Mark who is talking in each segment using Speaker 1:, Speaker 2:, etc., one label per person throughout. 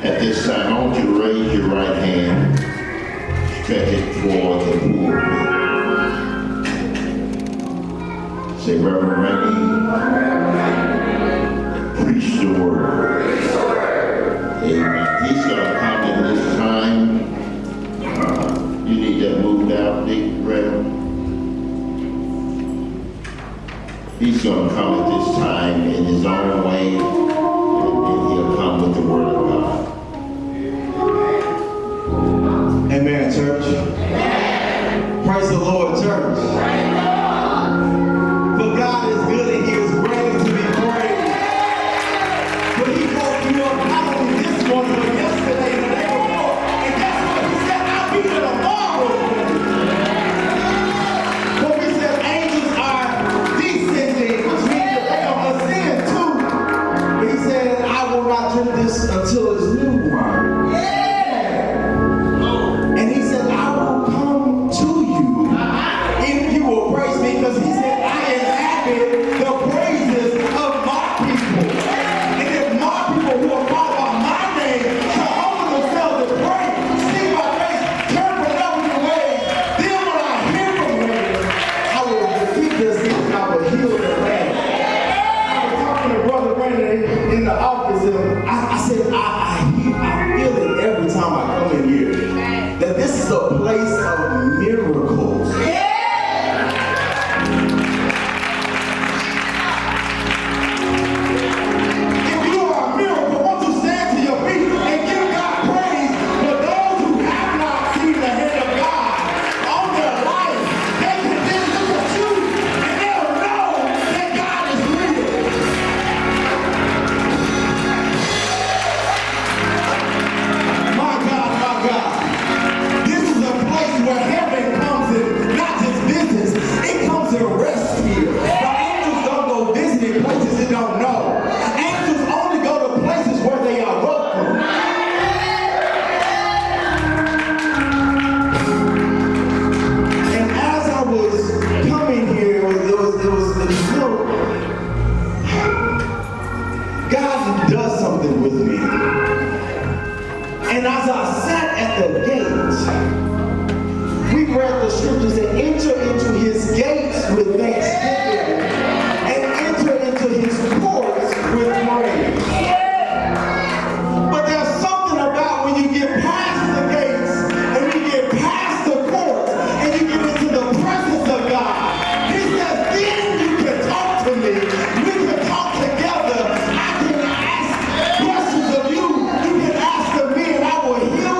Speaker 1: At this time, I want you to raise your right hand, stretch it toward the pulpit. Say, Reverend Rainey, preach the word. Amen. He's going to come at this time. You need that moved out, Dick, Reverend. He's going to come at this time in his own way, and he'll come with the word of God.
Speaker 2: Amen, church. Amen. Praise the Lord, church. For God is good and he is greatly to be praised. But he woke you up not only this morning, but yesterday and the day before. And guess what? He said, I'll be here tomorrow. But we said angels are descending, which means that they are ascending too. But he said, I will not drink this until it's new wine. Because he said, I inhabit the praises of my people. And if my people who are called by my name shall humble themselves and pray, seek my face, turn from their wicked ways, then when I hear from heaven, I will defeat their sins and I will heal their land. I was talking to Brother Rainey in the office, and I said, I feel it every time I come in here, that this is a place of miracles. And as I sat at the gate, we read the scriptures and enter into his gates with thanksgiving and enter into his courts with praise. But there's something about when you get past the gates and you get past the courts and you get into the presence of God. He says, then you can talk to me. We can talk together. I can ask questions of you. You can ask of me and I will heal you.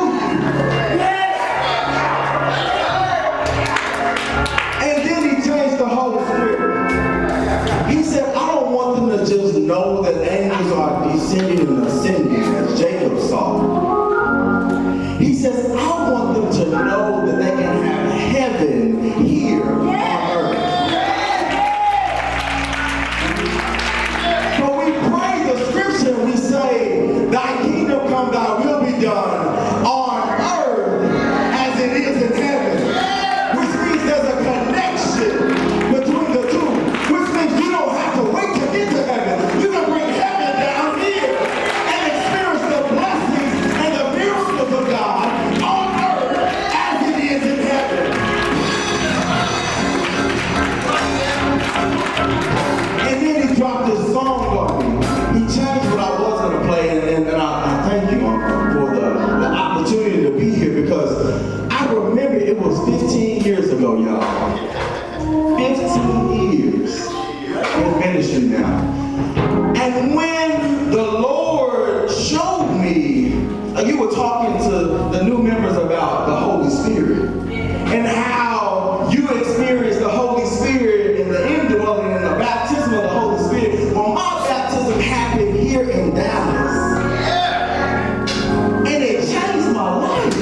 Speaker 2: And then he changed the Holy Spirit. He said, I don't want them to just know that angels are descending and ascending as Jacob saw. He says, I want them to know that they can have heaven here on earth. But we pray the scripture, we say, thy kingdom come, thy will be done on earth as it is in heaven. Which means there's a connection between the two. Which means you don't have to wait to get to heaven. You can bring heaven down here and experience the blessings and the miracles of God on earth as it is in heaven. And then he dropped his song on me. He changed what I was going to play, and I thank you for the opportunity to be here, because I remember it was 15 years ago, y'all. 15 years in ministry now. And when the Lord showed me, you were talking to the new members about the Holy Spirit and how you experienced the Holy Spirit in the indwelling and the baptism of the Holy Spirit. Well, my baptism happened here in Dallas. And it changed my life.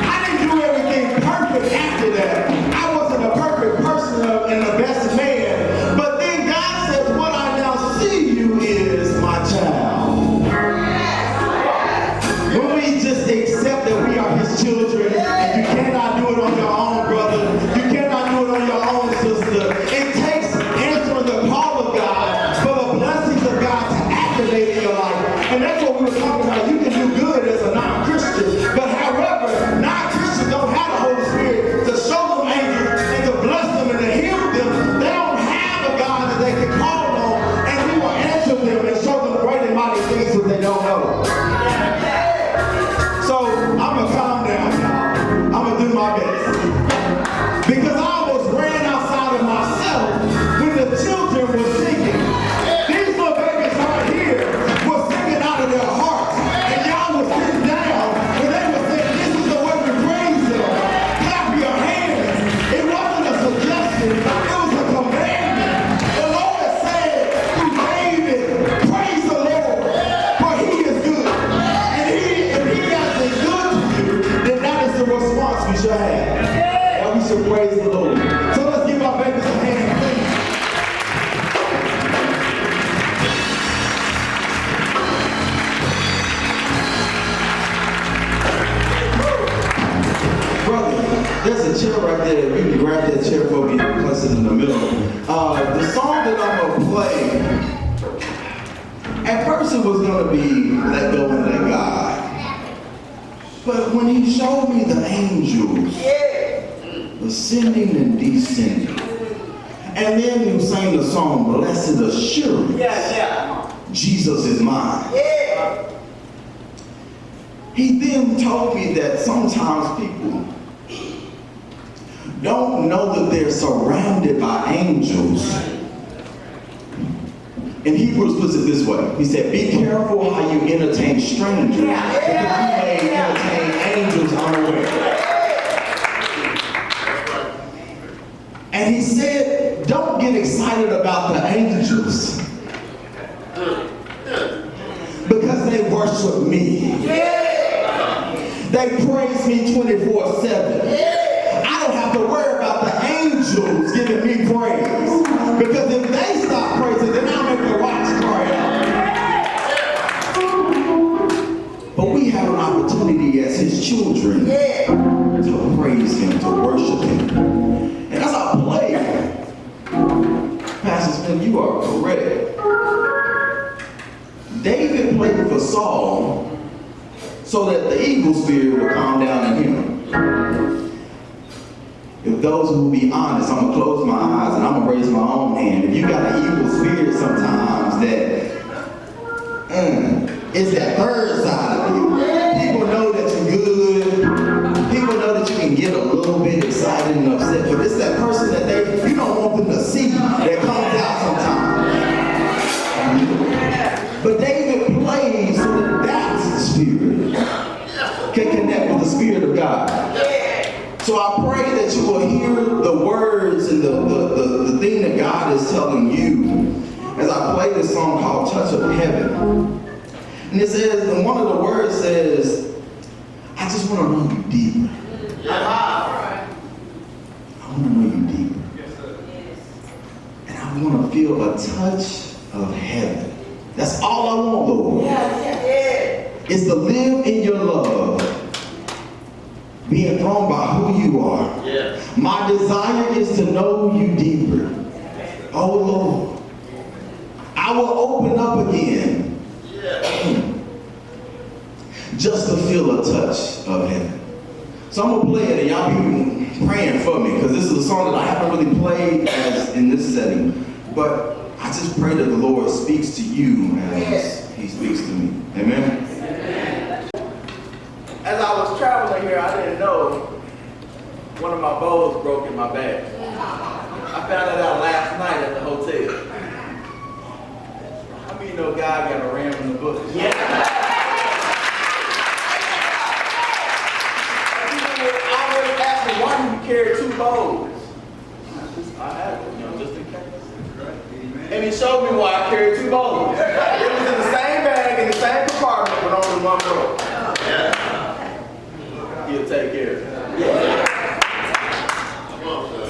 Speaker 2: I didn't do everything perfect after that. I wasn't a perfect person and the best man. But then God says, what I now see you is my child. When we just accept that we are And that's what we were talking about. You can do good as a non-Christian, but however, non-Christians don't have the Holy Spirit to show them angels and to bless them and to heal them. They don't have a God that they can call on, and He will answer them and show them great and mighty things that they don't know. So I'm gonna calm down, y'all. I'm gonna do my best because I almost ran outside of myself when the children were singing. These little babies right here were singing out of their hearts, and y'all were sitting down when they were saying, "This is the way we praise Him." Clap your hands. It wasn't a suggestion; it was a commandment. The Lord said through David, "Praise the Lord, for He is good." And if He has been good to you, then that is the response we should have. That we should praise the Lord. So let's give our babies a hand, please. Brother, there's a chair right there. If you can grab that chair for me and place it in the middle. The song that I'm going to play, at first it was going to be Let Go and Let God. But when He showed me the angels ascending and descending, and then you sang the song Blessed Assurance, Jesus is mine. He then told me that sometimes people don't know that they're surrounded by angels. And Hebrews puts it this way. He said, be careful how you entertain strangers, because you may entertain angels unaware. And he said, don't get excited about the angels, because they worship me. They praise me 24/7. I don't have to worry about the angels giving me praise, because if they stop praising, then I'll make the rocks cry out. But we have an opportunity as His children to praise Him, to worship Him. And as I play, Pastor Smith, you are correct. David played for Saul so that the evil spirit would calm down in him. If those who will be honest, I'm going to close my eyes and I'm going to raise my own hand. If you got an evil spirit sometimes that is that third side of you. People know that you're good. People know that you can get a little bit excited and upset. But it's that person that you don't want them to see that comes out sometimes. But David plays so that that spirit can connect with the Spirit of God. So I pray that you will hear the words and the thing that God is telling you as I play this song called Touch of Heaven. And it says, and one of the words says, I just want to know you deeper. I want to know you deeper. And I want to feel a touch of heaven. That's all I want, Lord. Is to live in your love, being thrown by who you are. My desire is to know you deeper. Oh Lord, I will open up again just to feel a touch of heaven. So I'm going to play it and y'all be praying for me, because this is a song that I haven't really played as in this setting. But I just pray that the Lord speaks to you as He speaks to me. Amen?
Speaker 3: As I was traveling here, I didn't know one of my bows broke in my bag. I found it out last night at the hotel. How many know God got a ram in the bush? I always asked me, why do you carry two bows? I had it, just in case. And he showed me why I carried two bows. It was in the same bag, in the same compartment, but only one broke. He'll take care of it. Come on, sir.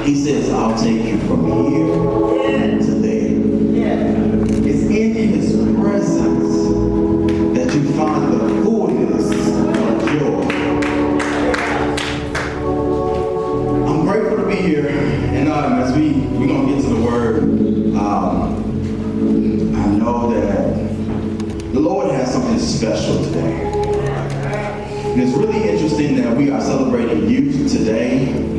Speaker 2: He says, I'll take you from here to there. It's in his presence that you find the fullness of joy. I'm grateful to be here, and as we're going to get to the word, I know that the Lord has something special today. And it's really interesting that we are celebrating youth today.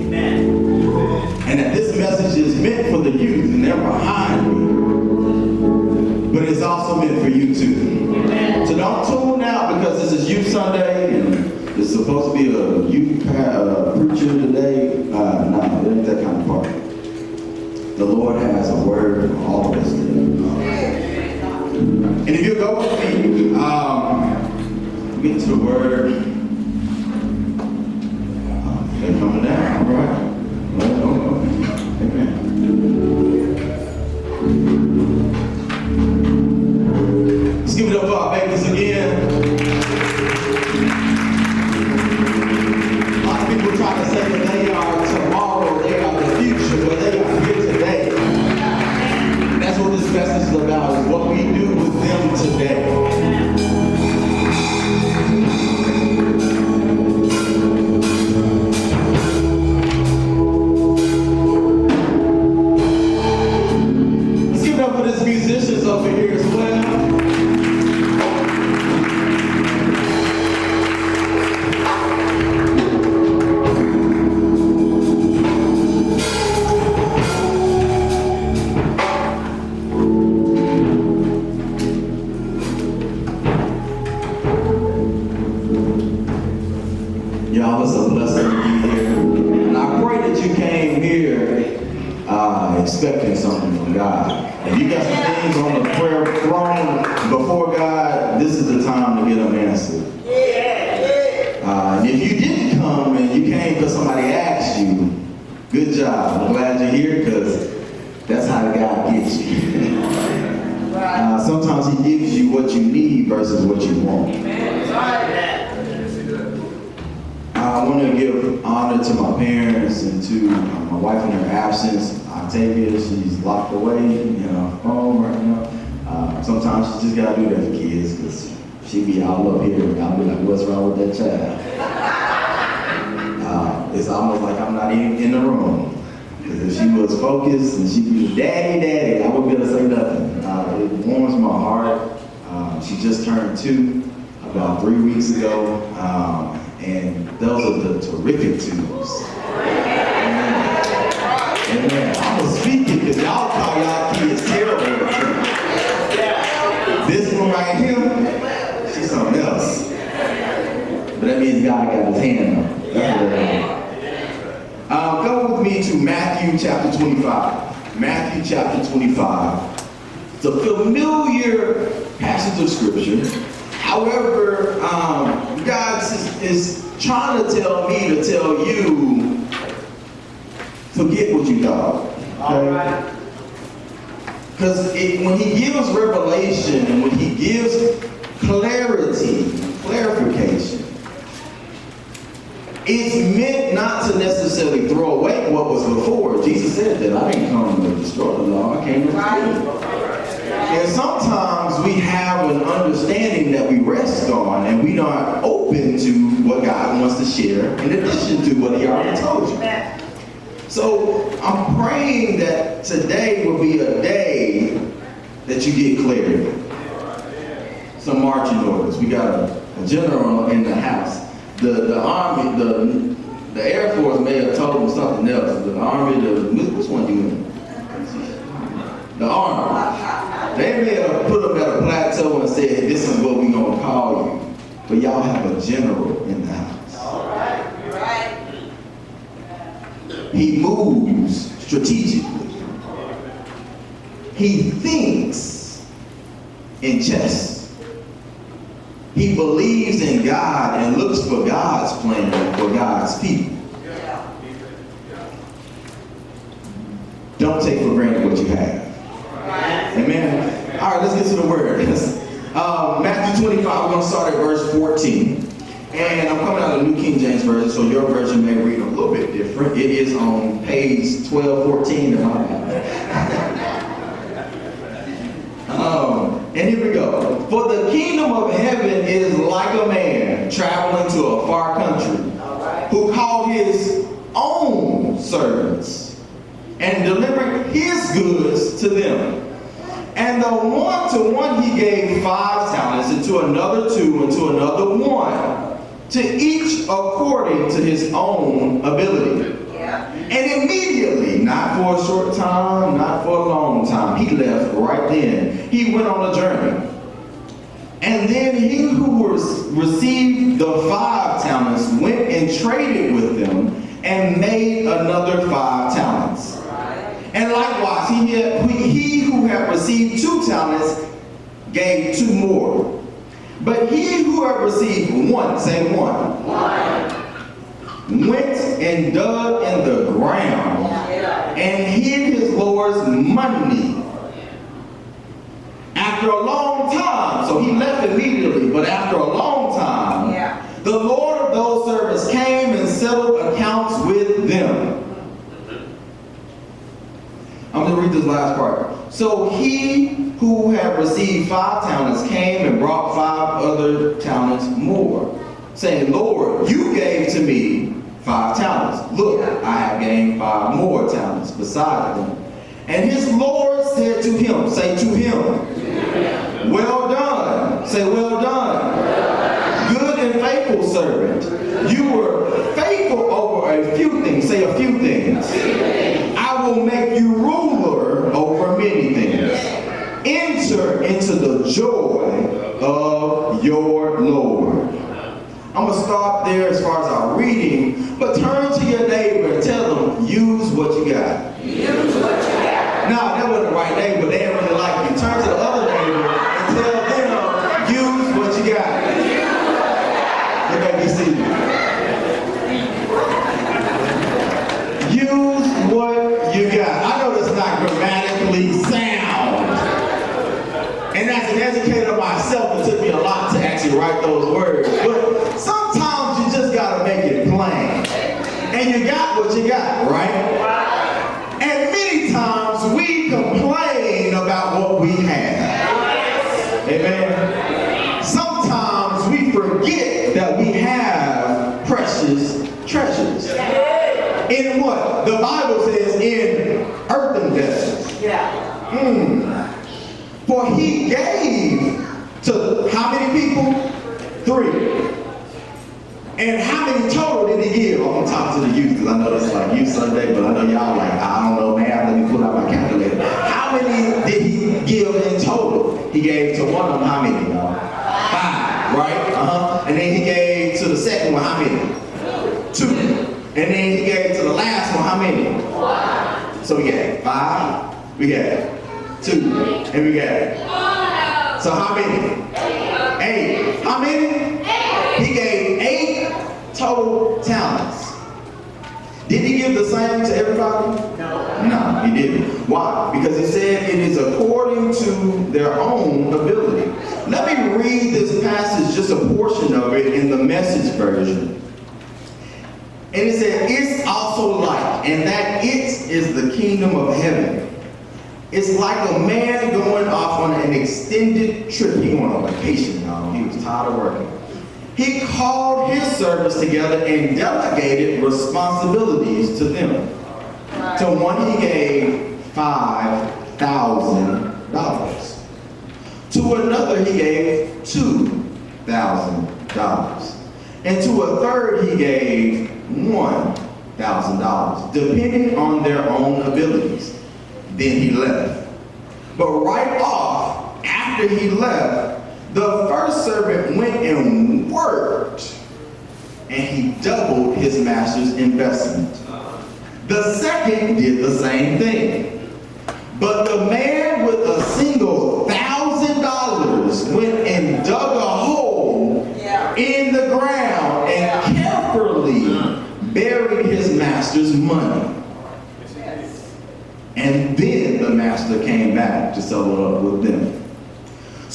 Speaker 2: And that this message is meant for the youth, and they're behind me. But it's also meant for you too. So don't tune out because this is Youth Sunday, and it's supposed to be a youth preacher today. No, it ain't that kind of party. The Lord has a word for all of us today. And if you go with me, get to the word. They're coming down, all right? Amen. Let's give it up for our babies again. A lot of people try to say that they are tomorrow, they are the future, but they are here today. That's what this message is about, is what we do with them today. Musicians over here as well. Y'all, it's a blessing to be here. And I pray that you came here expecting something from God. If you got some things on the prayer throne before God, this is the time to get them answered. And if you didn't come and you came because somebody asked you, good job. I'm glad you're here because that's how God gets you. Sometimes he gives you what you need versus what you want. I want to give honor to my parents and to my wife in her absence. Octavia, she's locked away in her phone right now. Sometimes she just gotta do that for kids because she be all up here and I'll be like, what's wrong with that child? It's almost like I'm not even in the room. Because if she was focused and she be daddy, I wouldn't be able to say nothing. It warms my heart. She just turned 2 about 3 weeks ago. And those are the terrific 2s. Amen. I was speaking because y'all call y'all kids terrible. This one right here, she's something else. But that means God got his hand on it. That's what that means. Go with me to Matthew chapter 25. Matthew chapter 25. It's a familiar passage of scripture. However, God is trying to tell me to tell you, forget what you thought. Okay? Because when he gives revelation and when he gives clarification, it's meant not to necessarily throw away what was before. Jesus said that I didn't come to destroy the law, I came to fulfill it. And sometimes we have an understanding that we rest on and we're not open to what God wants to share in addition to what he already told you. So I'm praying that today will be a day that you get clarity. Some marching orders. We got a general in the house. The Army, the Air Force may have told them something else. The Army, which one you in? The Army. They may have put them at a plateau and said, this is what we're going to call you. But y'all have a general in the house.
Speaker 4: All right.
Speaker 2: He moves strategically. He thinks in chess. He believes in God and looks for God's plan for God's people. Don't take for granted what you have. Amen. All right, let's get to the word. Matthew 25, we're going to start at verse 14. And I'm coming out of the New King James Version, so your version may read a little bit different. It is on page 1214 in my Bible. And here we go. For the kingdom of heaven is like a man traveling to a far country, who called his own servants and delivered his goods to them. And the one to one he gave 5 talents, and to another 2, and to another 1, to each according to his own ability. And immediately, not for a short time, not for a long time, he left right then. He went on a journey. And then he who received the 5 talents went and traded with them and made another 5 talents. And likewise, he who had received 2 talents gave 2 more. But he who had received 1, say 1, went and dug in the ground and hid his Lord's money. After a long time, so he left immediately, but after a long time, the Lord of those servants came and settled accounts with them. I'm going to read this last part. So he who had received 5 talents came and brought 5 other talents more, saying, Lord, you gave to me 5 talents. Look, I have gained 5 more talents beside them. And his Lord said to him, say to him, well done. Say, well done. Good and faithful servant. You were faithful over a few things. Say a few things. I will make you ruler over many things. Enter into the joy of your Lord. I'm going to stop there as far as our reading, but turn to your neighbor and tell them, use what you got. Use what you got. No, that wasn't the right neighbor. They didn't really like you. Turn to the other neighbor and tell them, use what you got. Look at you see. Use what you got. I know that's not grammatically sound. And as an educator myself, it took me a lot to actually write those words. But sometimes you just got to make it plain. And you got what you got, right? And many times we complain about what we have. Amen. Sometimes we forget that we have precious treasures. In what? The Bible says in earthen vessels. For he gave to how many people? 3. And how many total did he give? I'm going to talk to the youth because I know it's like Youth Sunday, but I know y'all like, I don't know math, let me pull out my calculator. How many did he give in total? He gave to one of them how many? 5, right? And then he gave to the second one how many? 2. And then he gave to the last one how many? 1. So we got 5, we got 2, and we got. So how many? 8. How many? 8. He gave 8 total talents. Did he give the same to everybody? No, he didn't. Why? Because he said it is according to their own ability. Let me read this passage, just a portion of it in the Message version. And it said, it's also like, and that it is the kingdom of heaven. It's like a man going off on an extended trip. He went on vacation, y'all. He was tired of working. He called his servants together and delegated responsibilities to them. To one he gave $5,000. To another he gave $2,000. And to a third he gave $1,000, depending on their own abilities. Then he left. But right off, after he left, the first servant went and worked, and he doubled his master's investment. The second did the same thing. But the man with a single $1,000 went and dug a hole in the ground and carefully buried his master's money. And then the master came back to settle up with them.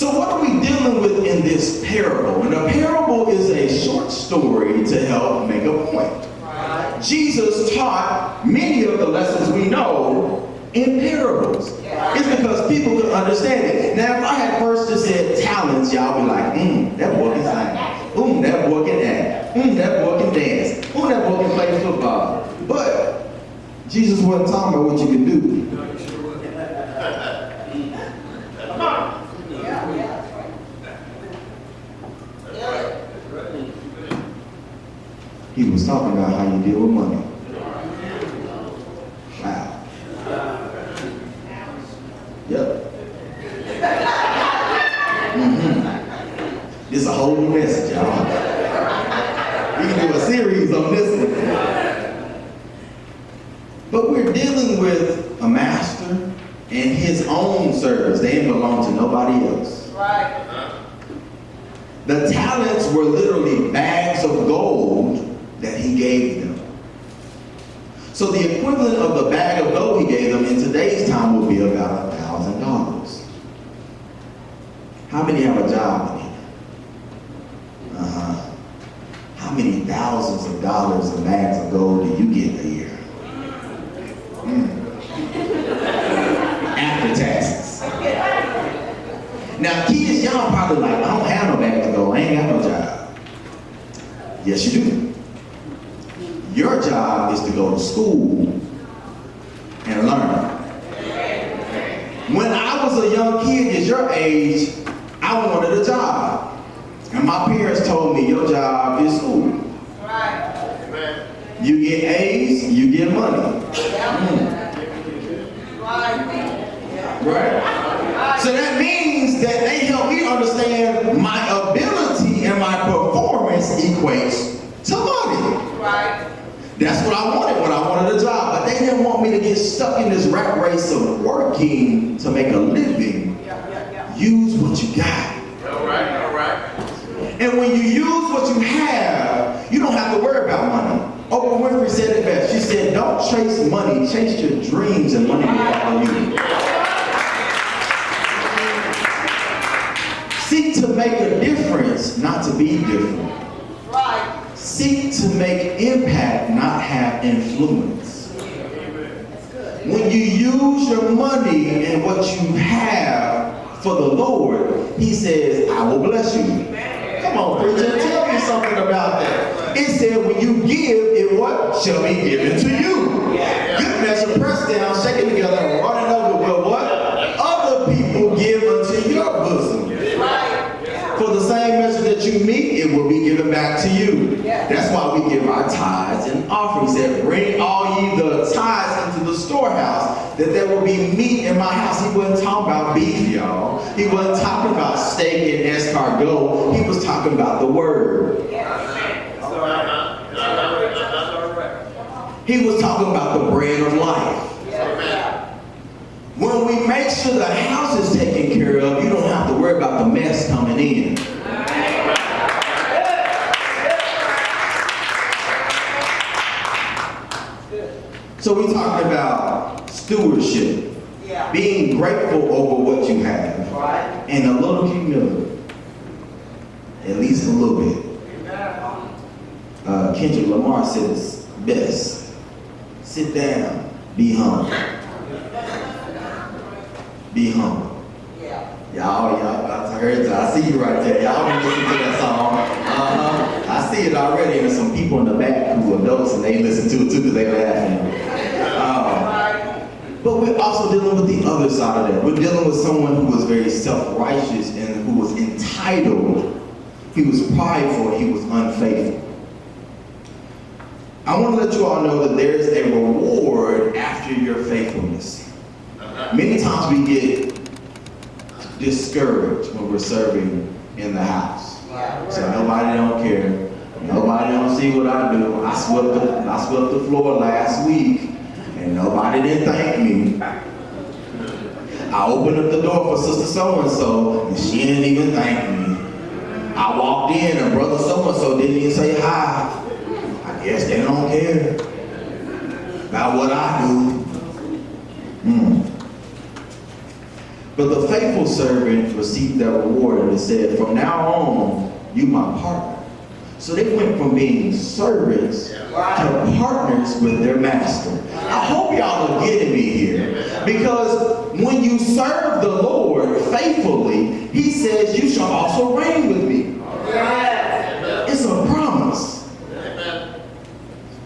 Speaker 2: So what are we dealing with in this parable? And a parable is a short story to help make a point. Jesus taught many of the lessons we know in parables. It's because people could understand it. Now, if I had first just said talents, y'all be like, that boy can sing. That boy can act. That boy can dance. That boy can play football. But Jesus wasn't talking about what you can do. He was talking about how you deal with money. Wow. Yep. This is a whole new message, y'all. We can do a series on this one. But we're dealing with a master and his own servants. They didn't belong to nobody else.
Speaker 4: Right.
Speaker 2: The talents were literally bags of gold that he gave them. So the equivalent of the bag of gold he gave them in today's time would be about $1,000. How many have a job in here? How many thousands of dollars in bags of gold do you get a year? After taxes. Now kids, y'all probably like, I don't have no bags of gold, I ain't got no job. Yes, you do. Your job is to go to school and learn. When I was a young kid at your age, I wanted a job. And my parents told me, your job is school.
Speaker 4: Right.
Speaker 2: You get A's, you get money. Right? So that means that they help me understand my ability and my performance equates to money.
Speaker 4: Right.
Speaker 2: That's what I wanted when I wanted a job. But they didn't want me to get stuck in this rat race of working to make a living. Use what you got.
Speaker 3: All right, all right.
Speaker 2: And when you use what you have, you don't have to worry about money. Oprah Winfrey said it best. She said, don't chase money, chase your dreams and money will follow you. Seek to make a difference, not to be different.
Speaker 4: Right.
Speaker 2: Seek to make impact, not have influence. When you use your money and what you have for the Lord, he says, I will bless you. Come on, preacher, tell me something about that. It said, when you give, it what? Shall be given to you. Good measure, pressed down, shaken together, and running over with what? Other people give unto your bosom. For the same measure that you meet, it will be given back to you. That's why we give our tithes and offerings. He said, bring all ye the tithes into the storehouse, that there will be meat in my house. He wasn't talking about beef, y'all. He wasn't talking about steak and escargot. He was talking about the word. He was talking about the bread of life. When we make sure the house is taken care of, you don't have to worry about the mess coming in. So we're talking about stewardship, being grateful over what you have, and a little humility, at least a little bit. Kendrick Lamar says best, sit down, be humble. Be humble. Y'all, I heard that. I see you right there. Y'all been listening to that song. I see it already. And there's some people in the back who are adults and they listen to it too because they laughing. But we're also dealing with the other side of that. We're dealing with someone who was very self-righteous and who was entitled. He was prideful. He was unfaithful. I want to let you all know that there's a reward after your faithfulness. Many times we get discouraged when we're serving in the house. So nobody don't care. Nobody don't see what I do. I swept the floor last week and nobody didn't thank me. I opened up the door for Sister So-and-so and she didn't even thank me. I walked in and Brother So-and-so didn't even say hi. I guess they don't care about what I do. But the faithful servant received their reward, and it said, from now on, you my partner. So they went from being servants to partners with their master. I hope y'all are getting me here. Because when you serve the Lord faithfully, he says, you shall also reign with me. It's a promise.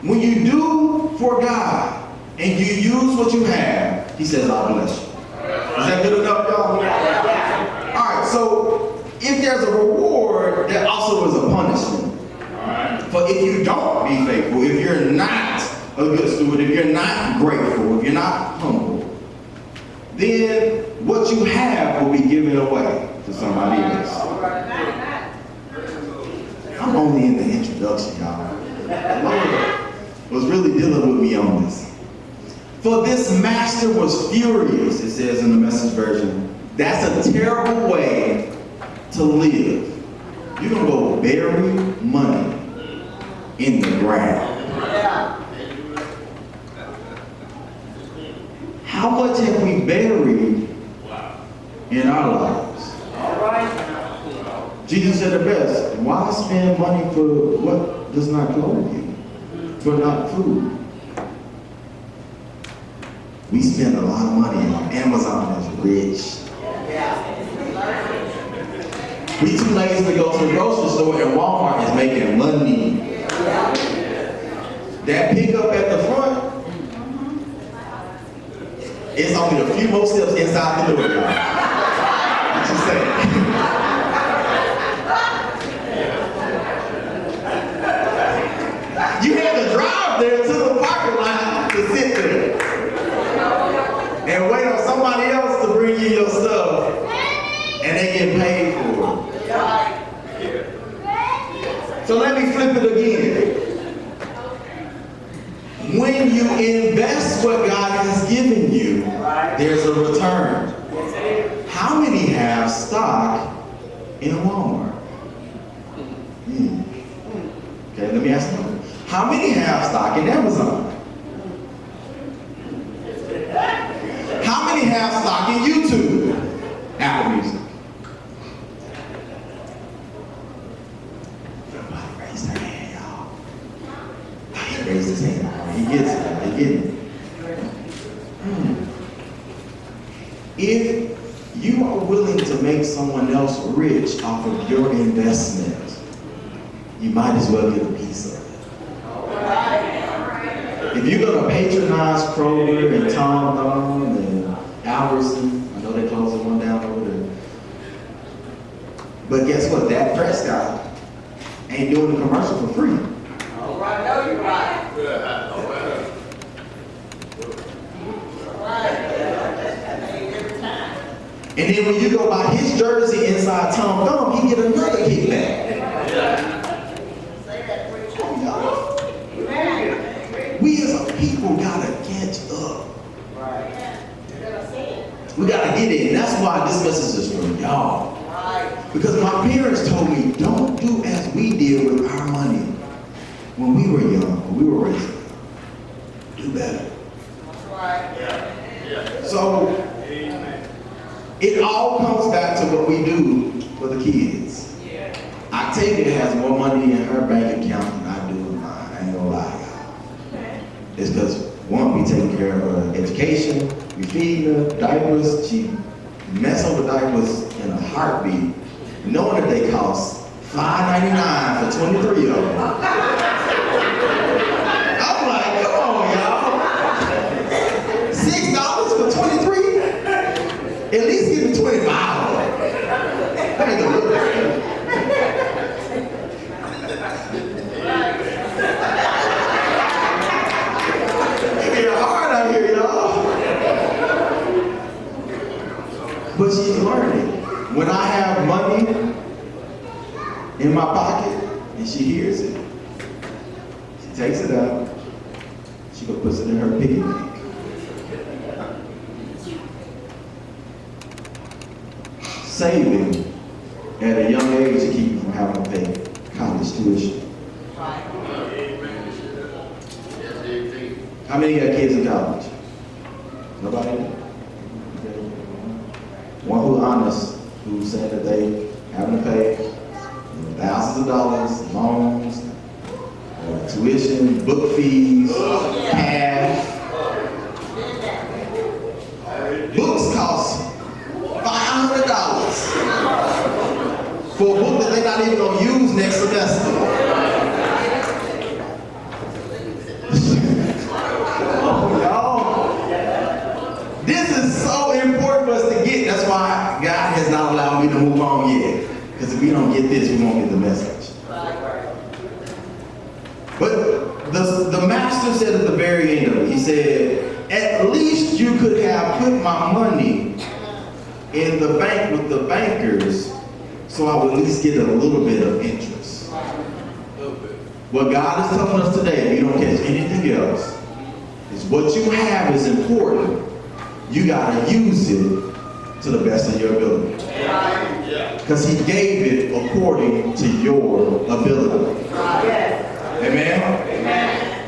Speaker 2: When you do for God and you use what you have, he says, I'll bless you. Is that good enough, y'all? All right, so if there's a reward, there also is a punishment. But if you don't be faithful, if you're not a good steward, if you're not grateful, if you're not humble, then what you have will be given away to somebody else. I'm only in the introduction, y'all. The Lord was really dealing with me on this. For this master was furious, it says in the Message version. That's a terrible way to live. You're going to go bury money in the ground. How much have we buried in our lives? Jesus said the best. Why spend money for what does not clothe you? For not food. We spend a lot of money on Amazon is rich. We too lazy to go to the grocery store and Walmart is making money. That pickup at the front, it's only a few more steps inside the door, y'all. What you say? You had to drive there to the parking lot to sit there and wait on somebody else to bring you your stuff, and they get paid for it. So let me flip it again. When you invest what God has given you, there's a return. How many have stock in Walmart? Okay, let me ask you. How many have stock in Amazon? How many have stock in YouTube? Apple Music. Everybody raise their hand, y'all. He raised his hand. He gets it. They get it. If you are willing to make someone else rich off of your investment, you might as well get a piece of it. If you're going to patronize Prairie and Tom Thumb and Albertson, I know they're closing one down over there. But guess what? That Prescott ain't doing the commercial for free.
Speaker 4: All right, I know you're right.
Speaker 2: And then when you go buy his jersey inside Tom Thumb, he get another kickback. We as a people gotta catch up. We gotta get it. And that's why this message is for y'all. Because my parents told me, don't do as we did with our money when we were young, when we were raised. Do better. So it all comes back to what we do for the kids. Octavia has more money in her bank account than I do in mine. I ain't gonna lie, y'all. It's because, one, we take care of her education, we feed her diapers. She mess over diapers in a heartbeat, knowing that they cost $5.99 for 23 of them. I'm like, come on, y'all. $6 for 23? At least give me 25. That ain't gonna look like that. But she's learning. When I have money in my pocket and she hears it, she takes it out, she puts it in her piggy bank. Saving at a young age to keep you from having to pay college tuition. How many got kids in college? Nobody? honest who said that they having to pay thousands of dollars, loans, tuition, book fees, cash. Books cost $500 for a book that they're not even going to use next semester. Oh, y'all. This is so important for us to get. That's why God has not allowed me to move on yet. Because if we don't get this, we won't get the message. But the master said at the very end of it, he said, at least you could have put my money in the bank with the bankers so I would at least get a little bit of interest. What God is telling us today, if you don't catch anything else, is what you have is important. You got to use it to the best of your ability. Because he gave it according to your ability. Amen?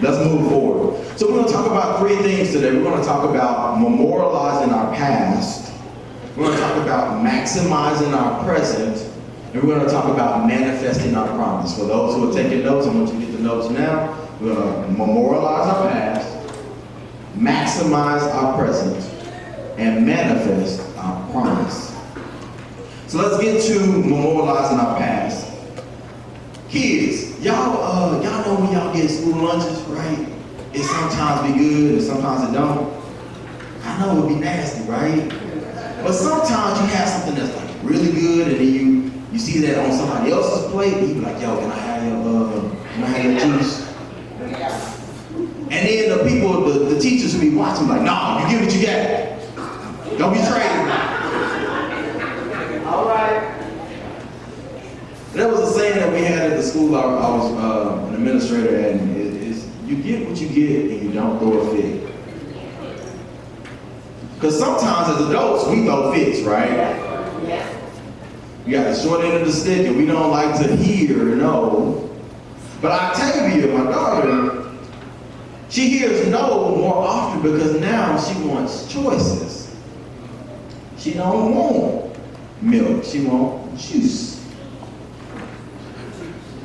Speaker 2: Let's move forward. So we're going to talk about three things today. We're going to talk about memorializing our past. We're going to talk about maximizing our present. And we're going to talk about manifesting our promise. For those who are taking notes, I want you to get the notes now. We're going to memorialize our past, maximize our present, and manifest our promise. So let's get to memorializing our past. Kids, y'all know when y'all get school lunches, right? It sometimes be good and sometimes it don't. I know it be nasty, right? But sometimes you have something that's like really good and then you see that on somebody else's plate and you be like, yo, can I have your juice? And then the people, the teachers who be watching like, nah, you get what you got. Don't be trading.
Speaker 4: All right.
Speaker 2: That was a saying that we had at the school I was an administrator at, and is you get what you get and you don't throw a fit. Because sometimes as adults, we throw fits, right?
Speaker 4: Yeah.
Speaker 2: You got the short end of the stick and we don't like to hear no. But Octavia, my daughter, she hears no more often because now she wants choices. She don't want milk, she wants juice.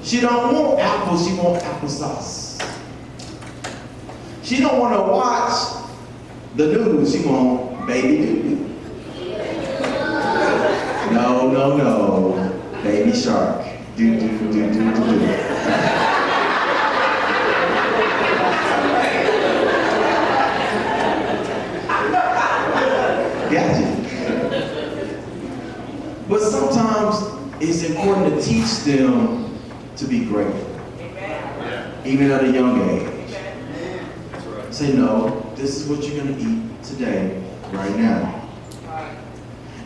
Speaker 2: She don't want apples, she wants applesauce. She don't want to watch the news, she wants baby doo-doo. No, baby shark. Do. Gotcha. But sometimes it's important to teach them to be grateful, even at a young age. Say, no, this is what you're going to eat today, right now.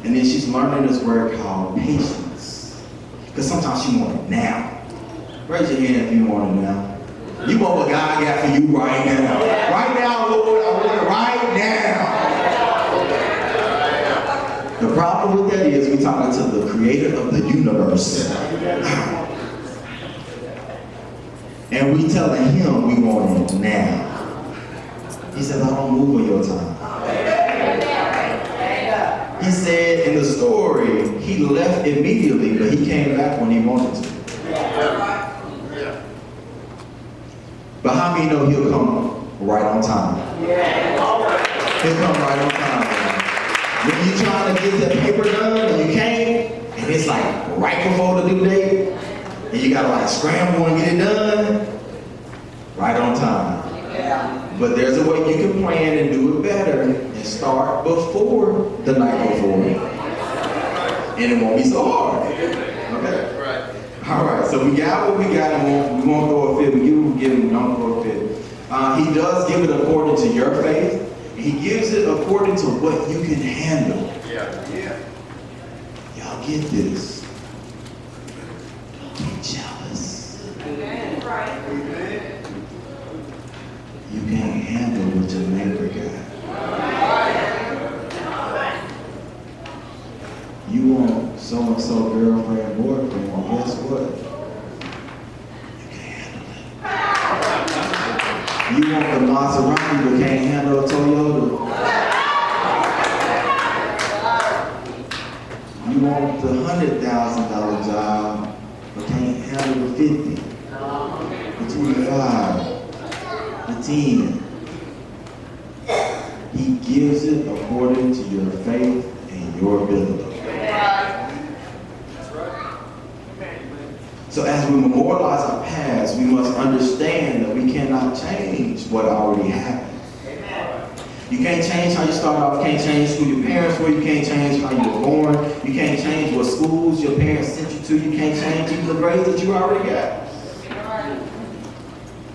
Speaker 2: And then she's learning this word called patience. Because sometimes she wants it now. Raise your hand if you want it now. You want what God got for you right now. Right now, Lord, I want it right now. The problem with that is we're talking to the creator of the universe. And we telling him we want it now. He said, I don't move on your time. He said in the story, he left immediately, but he came back when he wanted to. But how many know he'll come right on time? He'll come right on time. When you're trying to get that paper done and you can't, and it's like right before the due date, and you gotta like scramble and get it done, right on time. But there's a way you can plan and do it better and start before the night before. And it won't be so hard. Okay? Right. All right, so we got what we got and we won't throw a fit. We give him, don't throw a fit. He does give it according to your faith. He gives it according to what you can handle. Yeah. Y'all get this. Don't be jealous.
Speaker 4: Amen. Right.
Speaker 2: You can't handle what your neighbor got. You want so-and-so girlfriend, boyfriend, well, guess what? You can't handle it. You want the Maserati, but can't handle a Toyota. the $100,000 job, but can't handle the 50, the 25, the 10. He gives it according to your faith and your ability. So as we memorialize our past, we must understand that we cannot change what already happened. You can't change how you started off. You can't change who your parents were. You can't change how you were born. You can't change what schools your parents sent you to. You can't change even the grades that you already got.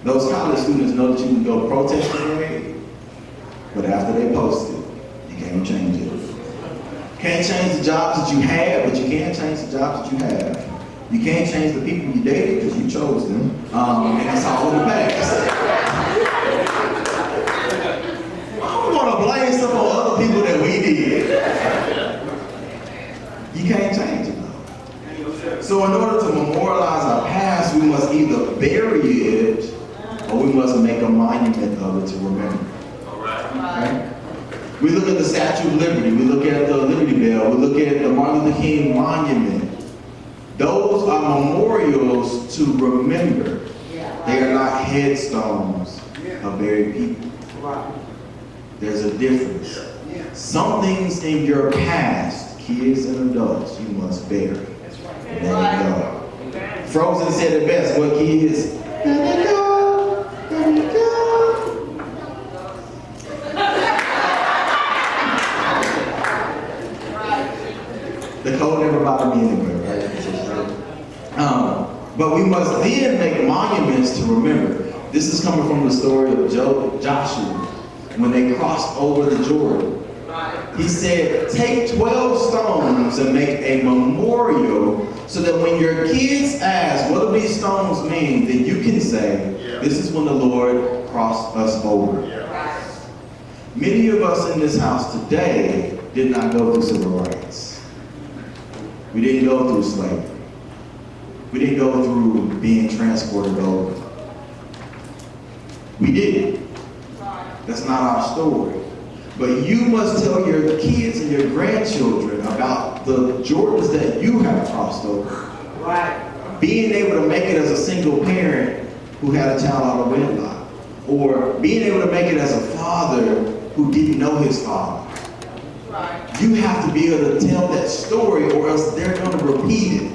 Speaker 2: Those college students know that you can go protest your grade, but after they post it, you can't change it. Can't change the jobs that you had, but you can change the jobs that you have. You can't change the people you dated because you chose them, and it's all in the past. I don't want to blame some on other people that we did. You can't change it though. So in order to memorialize our past, we must either bury it or we must make a monument of it to remember. Okay? We look at the Statue of Liberty, we look at the Liberty Bell, we look at the Martin Luther King Monument. Those are memorials to remember. They are not headstones of buried people. There's a difference. Some things in your past, kids and adults, you must bury. Let it go. Frozen said it best, what kids? Let it go, let it go. The cold never bothered me anyway, right? But we must then make monuments to remember. This is coming from the story of Joshua when they crossed over the Jordan. He said, take 12 stones and make a memorial so that when your kids ask, what do these stones mean? Then you can say, this is when the Lord crossed us over. Many of us in this house today did not go through civil rights. We didn't go through slavery. We didn't go through being transported over. We didn't. That's not our story. But you must tell your kids and your grandchildren about the Jordans that you have crossed over. Being able to make it as a single parent who had a child out of wedlock. Or being able to make it as a father who didn't know his father. You have to be able to tell that story or else they're going to repeat it.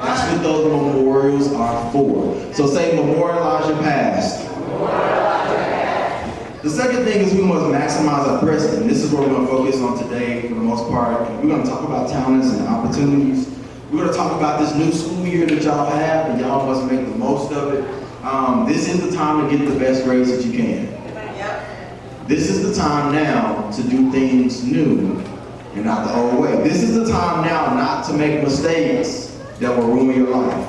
Speaker 2: That's what those memorials are for. So say memorialize your past. The second thing is we must maximize our present. And this is what we're going to focus on today for the most part. We're going to talk about talents and opportunities. We're going to talk about this new school year that y'all have, and y'all must make the most of it. This is the time to get the best grades that you can. This is the time now to do things new and not the old way. This is the time now not to make mistakes that will ruin your life.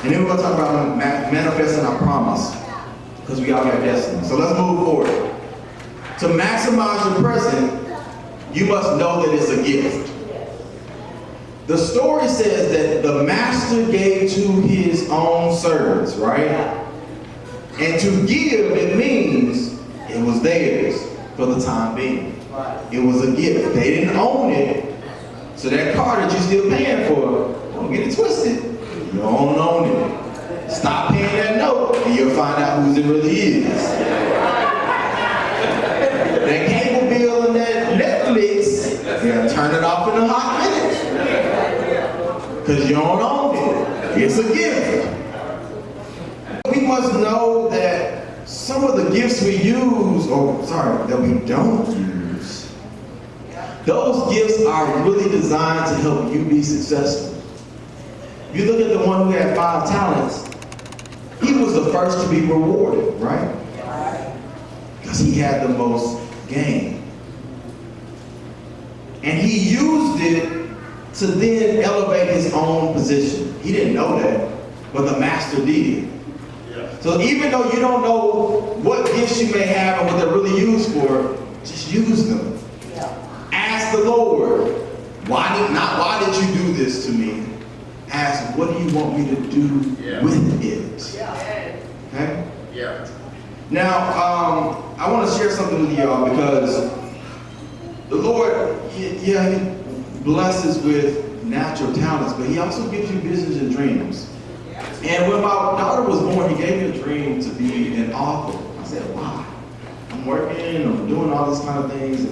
Speaker 2: And then we're going to talk about manifesting our promise, because we all have destiny. So let's move forward. To maximize your present, you must know that it's a gift. The story says that the master gave to his own servants, right? And to give, it means it was theirs for the time being. It was a gift. They didn't own it. So that car that you're still paying for, don't get it twisted. You don't own it. Stop paying that note and you'll find out whose it really is. That cable bill and that Netflix, they'll turn it off in a hot minute. Because you don't own it. It's a gift. We must know that some of the gifts we use, that we don't use, those gifts are really designed to help you be successful. You look at the one who had 5 talents, he was the first to be rewarded, right? Because he had the most gain. And he used it to then elevate his own position. He didn't know that, but the master did. So even though you don't know what gifts you may have and what they're really used for, just use them. Ask the Lord, why did you do this to me? Ask, what do you want me to do with it? Okay? Now, I want to share something with y'all because the Lord, blesses with natural talents, but he also gives you visions and dreams. And when my daughter was born, he gave me a dream to be an author. I said, wow, I'm working, I'm doing all these kind of things,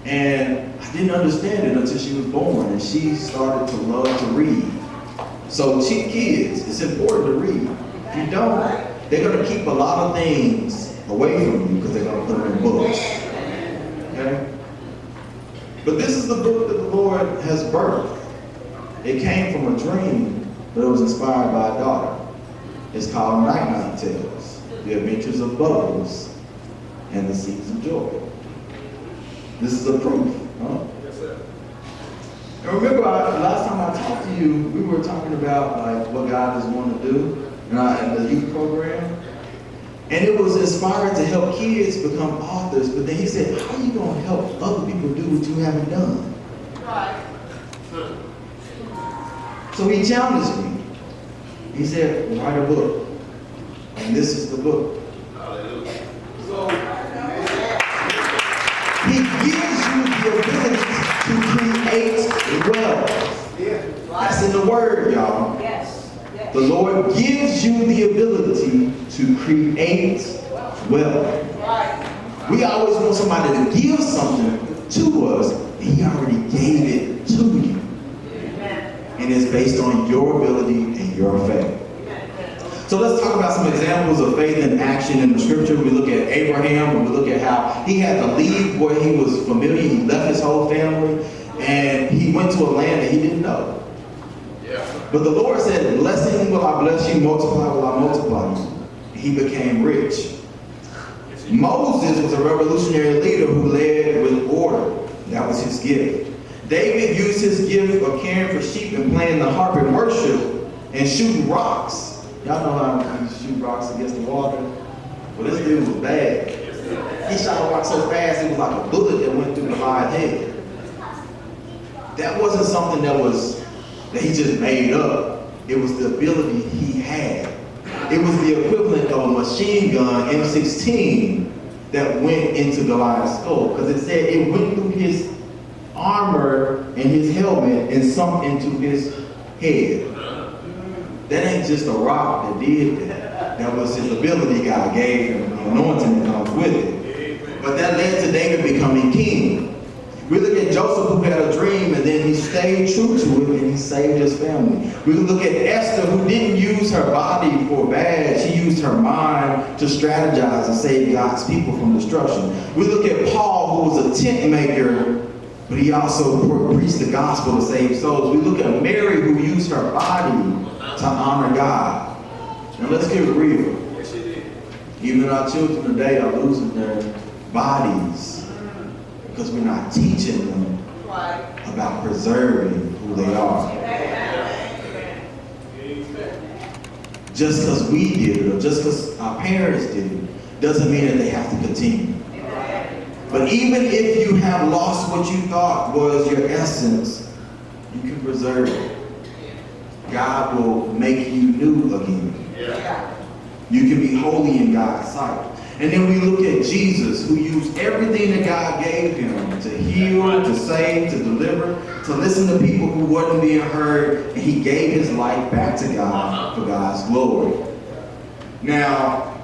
Speaker 2: and I didn't understand it until she was born, and she started to love to read. So kids, it's important to read. If you don't, they're going to keep a lot of things away from you because they're going to put them in books. Okay? But this is the book that the Lord has birthed. It came from a dream, but it was inspired by a daughter. It's called Night Night Tales, The Adventures of Bubbles and the Seeds of Joy. This is a proof. Huh?
Speaker 3: Yes, sir.
Speaker 2: And remember, last time I talked to you, we were talking about like what God is wanting to do in the youth program. And it was inspired to help kids become authors, but then he said, how are you going to help other people do what you haven't done?
Speaker 4: Right.
Speaker 2: So he challenged me. He said, write a book. And this is the book.
Speaker 3: Hallelujah.
Speaker 2: He gives you the ability to create wealth. That's in the word, y'all.
Speaker 4: Yes.
Speaker 2: The Lord gives you the ability to create wealth.
Speaker 4: Right.
Speaker 2: We always want somebody to give something to us, and he already gave it to you.
Speaker 4: Amen.
Speaker 2: And it's based on your ability and your faith. So let's talk about some examples of faith in action in the scripture. We look at Abraham, and we look at how he had to leave where he was familiar. He left his whole family, and he went to a land that he didn't know. But the Lord said, blessing will I bless you, multiply will I multiply you. He became rich. Moses was a revolutionary leader who led with order. That was his gift. David used his gift of caring for sheep and playing the harp in worship and shooting rocks. Y'all know how you shoot rocks against the water? Well, this dude was bad. He shot a rock so fast, it was like a bullet that went through the guy's head. That wasn't something that he just made up. It was the ability he had. It was the equivalent of a machine gun M16 that went into Goliath's skull, because it said it went through his armor and his helmet and sunk into his head. That ain't just a rock that did that. That was his ability God gave him, the anointing that comes with it. But that led to David becoming king. We look at Joseph, who had a dream, and then he stayed true to it, and he saved his family. We look at Esther, who didn't use her body for bad. She used her mind to strategize and save God's people from destruction. We look at Paul, who was a tent maker, but he also preached the gospel to save souls. We look at Mary, who used her body to honor God. Now let's get real.
Speaker 3: Yes, she did.
Speaker 2: Even our children today are losing their bodies because we're not teaching them about preserving who they are. Just because we did it or just because our parents did it doesn't mean that they have to continue. But even if you have lost what you thought was your essence, you can preserve it. God will make you new again. You can be holy in God's sight. And then we look at Jesus, who used everything that God gave him to heal, to save, to deliver, to listen to people who wasn't being heard, and he gave his life back to God for God's glory. Now,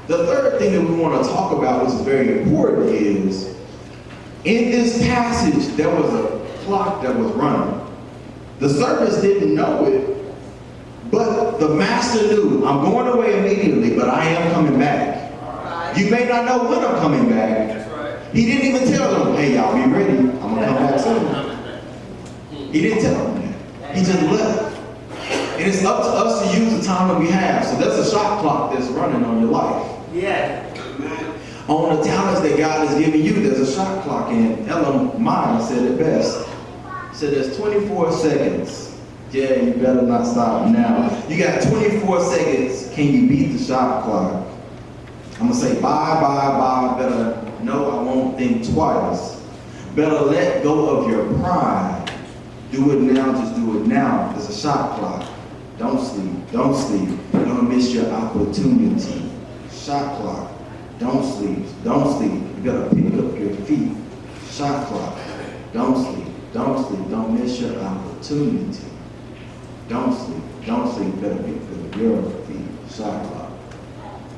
Speaker 2: the third thing that we want to talk about, which is very important, is in this passage, there was a clock that was running. The servants didn't know it, but the master knew, I'm going away immediately, but I am coming back. You may not know when I'm coming back.
Speaker 3: That's right.
Speaker 2: He didn't even tell them, hey, y'all be ready. I'm going to come back soon. He didn't tell them that. He just left. And it's up to us to use the time that we have. So there's a shot clock that's running on your life.
Speaker 3: Yeah.
Speaker 2: On the talents that God has given you, there's a shot clock. And Ellen Meyer said it best. He said there's 24 seconds. Yeah, you better not stop now. You got 24 seconds. Can you beat the shot clock? I'm going to say bye, bye, bye. Better no, I won't think twice. Better let go of your pride. Do it now, just do it now. There's a shot clock. Don't sleep, don't sleep. You're going to miss your opportunity. Shot clock. Don't sleep, don't sleep. You got to pick up your feet. Shot clock. Don't sleep, Don't sleep. Don't miss your opportunity. Don't sleep. Don't sleep. Better be good. You're the shot clock.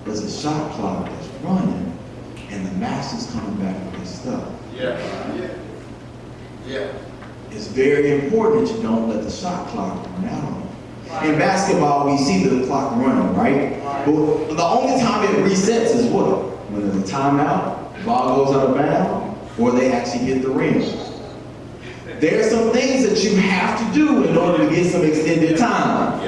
Speaker 2: There's a shot clock that's running, and the master's coming back with his stuff.
Speaker 3: Yeah.
Speaker 2: It's very important that you don't let the shot clock run out on you. In basketball, we see the clock running, right? But the only time it resets is what? When there's a timeout, the ball goes out of bounds, or they actually hit the rim. There are some things that you have to do in order to get some extended time.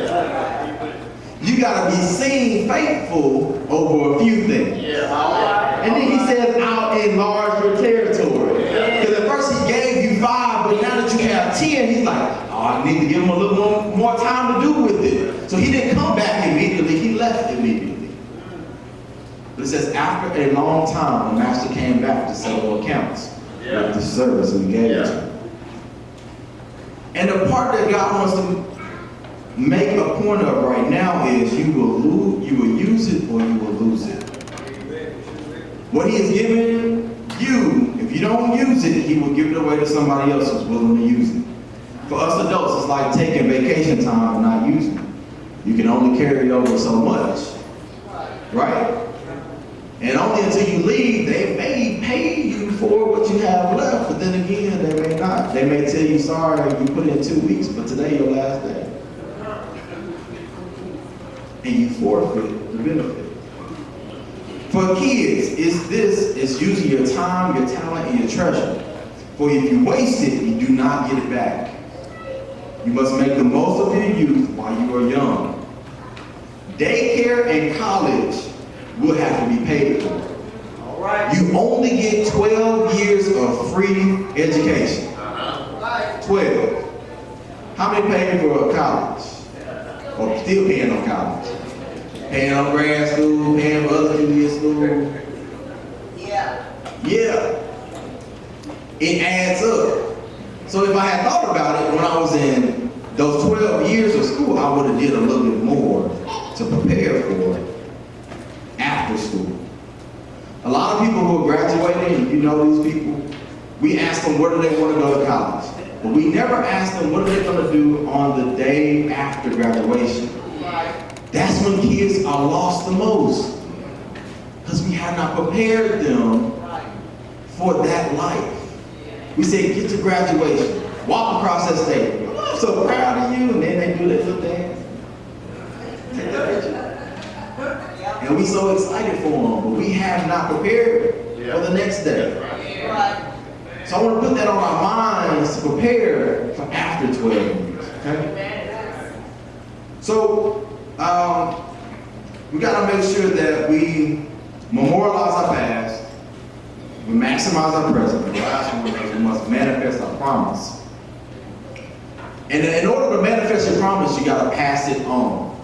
Speaker 2: You got to be seen faithful over a few things. And then he says, I'll enlarge your territory. Because at first he gave you 5, but now that you have 10, he's like, oh, I need to give him a little more time to do with it. So he didn't come back immediately, he left immediately. But it says, after a long time, the master came back to settle accounts with the service we gave to him. And the part that God wants to make a point of right now is you will use it or you will lose it. What he has given you, if you don't use it, he will give it away to somebody else who's willing to use it. For us adults, it's like taking vacation time and not using it. You can only carry over so much, right? And only until you leave, they may pay you for what you have left, but then again, they may not. They may tell you, sorry, you put in 2 weeks, but today your last day. And you forfeit the benefit. For kids, it's using your time, your talent, and your treasure. For if you waste it, you do not get it back. You must make the most of your youth while you are young. Daycare and college will have to be paid for.
Speaker 3: All right.
Speaker 2: You only get 12 years of free education. 12. How many paying for college? Or still paying on college? Paying on grad school, paying for other junior school. Yeah. It adds up. So if I had thought about it when I was in those 12 years of school, I would have did a little bit more to prepare for after school. A lot of people who are graduating, and you know these people, we ask them where do they want to go to college. But we never ask them what are they going to do on the day after graduation. That's when kids are lost the most. Because we have not prepared them for that life. We say, get to graduation. Walk across that stage. Oh, I'm so proud of you. And then they do their little dance. Take that picture. And we so excited for them. But we have not prepared for the next day. So I want to put that on our minds to prepare for after 12 years. Okay? So, we got to make sure that we memorialize our past, we maximize our present, the last one is we must manifest our promise. And in order to manifest your promise, you got to pass it on.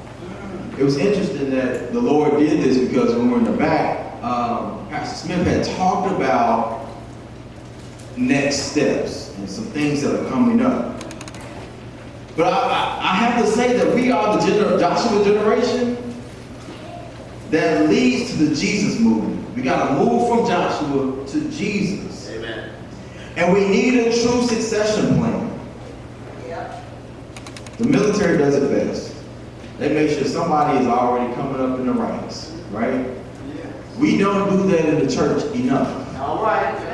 Speaker 2: It was interesting that the Lord did this because when we were in the back, Pastor Smith had talked about next steps and some things that are coming up. But I have to say that we are the Joshua generation that leads to the Jesus movement. We got to move from Joshua to Jesus.
Speaker 3: Amen.
Speaker 2: And we need a true succession plan. The military does it best. They make sure somebody is already coming up in the ranks, right? We don't do that in the church enough.
Speaker 3: All right.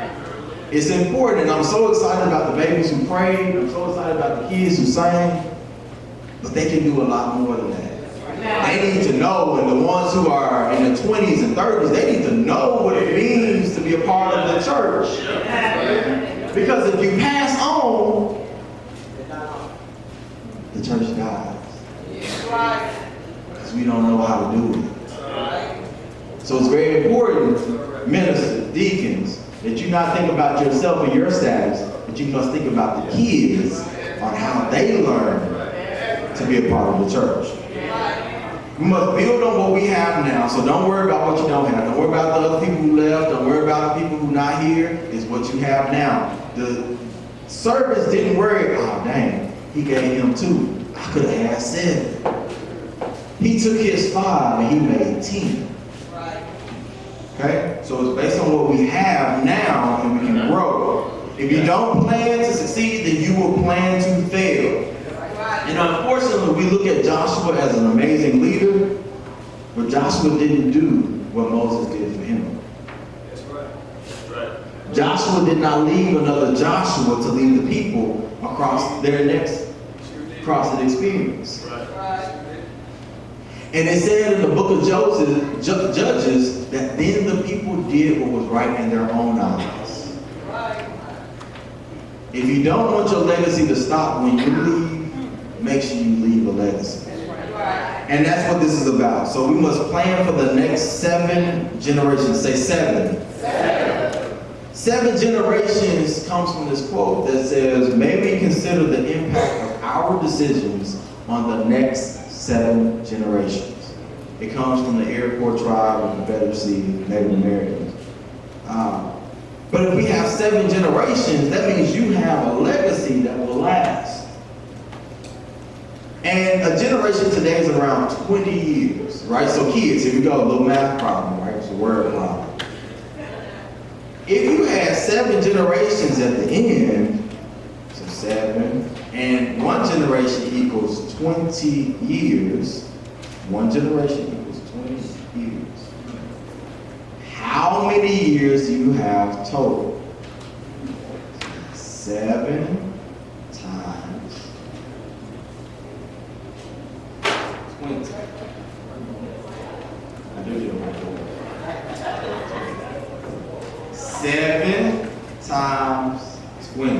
Speaker 2: It's important, and I'm so excited about the babies who prayed. I'm so excited about the kids who sang. But they can do a lot more than that. They need to know, and the ones who are in their 20s and 30s, they need to know what it means to be a part of the church. Because if you pass on, the church dies. Because we don't know how to do it. So it's very important, ministers, deacons, that you not think about yourself and your status, but you must think about the kids on how they learn to be a part of the church. We must build on what we have now, so don't worry about what you don't have. Don't worry about the other people who left. Don't worry about the people who are not here. It's what you have now. The service didn't worry, oh dang, he gave him 2. I could have had 7. He took his 5 and he made 10. Okay? So it's based on what we have now and we can grow. If you don't plan to succeed, then you will plan to fail. And unfortunately, we look at Joshua as an amazing leader, but Joshua didn't do what Moses did for him.
Speaker 3: That's right. That's right.
Speaker 2: Joshua did not leave another Joshua to lead the people across their next crossing experience.
Speaker 3: Right.
Speaker 2: And it said in the book of Judges that then the people did what was right in their own eyes. If you don't want your legacy to stop when you leave, make sure you leave a legacy. And that's what this is about. So we must plan for the next 7 generations. Say 7. 7 generations comes from this quote that says, may we consider the impact of our decisions on the next 7 generations. It comes from the Iroquois tribe of the Confederacy Native Americans. But if we have 7 generations, that means you have a legacy that will last. And a generation today is around 20 years, right? So kids, here we go, a little math problem, right? It's a word problem. If you had 7 generations at the end, so 7, and 1 generation equals 20 years, 1 generation equals 20 years. How many years do you have total? 7 times 20. I do it right there. 7 times 20.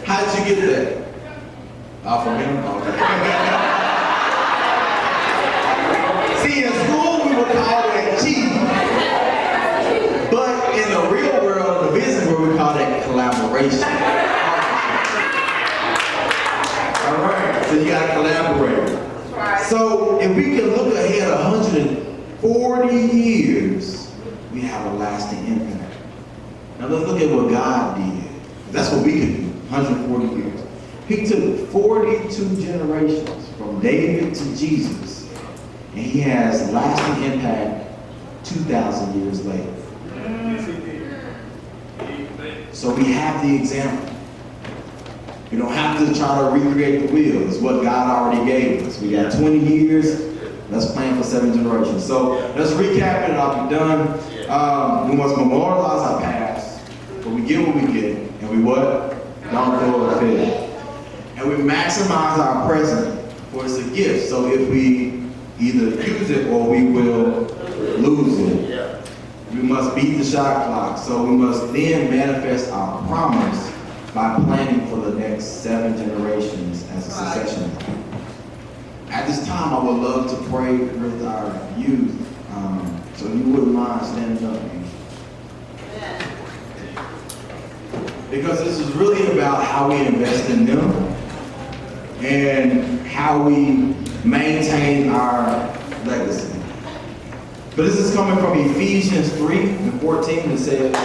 Speaker 2: How did you get that? From him? Okay. See, in school we would call that cheating. But in the real world, in the business world, we call that collaboration. All right, so you gotta collaborate. So if we can look ahead 140 years, we have a lasting impact. Now let's look at what God did. That's what we can do, 140 years. He took 42 generations from David to Jesus, and he has lasting impact 2,000 years later. So we have the example. You don't have to try to recreate the wheel. It's what God already gave us. We got 20 years. Let's plan for 7 generations. So let's recap it and I'll be done. We must memorialize our past, but we get what we get. And we what? Don't throw a fit. And we maximize our present, for it's a gift. So if we either use it or we will lose it. We must beat the shot clock. So we must then manifest our promise by planning for the next 7 generations as a succession plan. At this time, I would love to pray with our youth. So if you wouldn't mind standing up. Because this is really about how we invest in them and how we maintain our legacy. But this is coming from Ephesians 3:14 that says,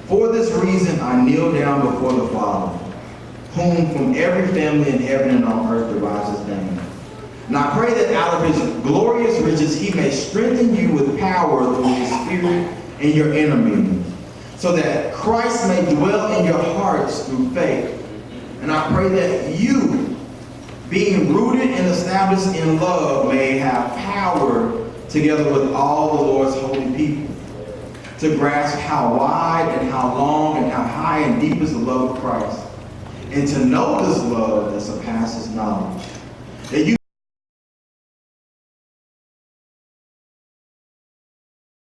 Speaker 2: for this reason I kneel down before the Father, whom from every family in heaven and on earth derives his name. And I pray that out of his glorious riches he may strengthen you with power through his Spirit in your inner being, so that Christ may dwell in your hearts through faith. And I pray that you, being rooted and established in love, may have power together with all the Lord's holy people, to grasp how wide and how long and how high and deep is the love of Christ, and to know this love that surpasses knowledge, that you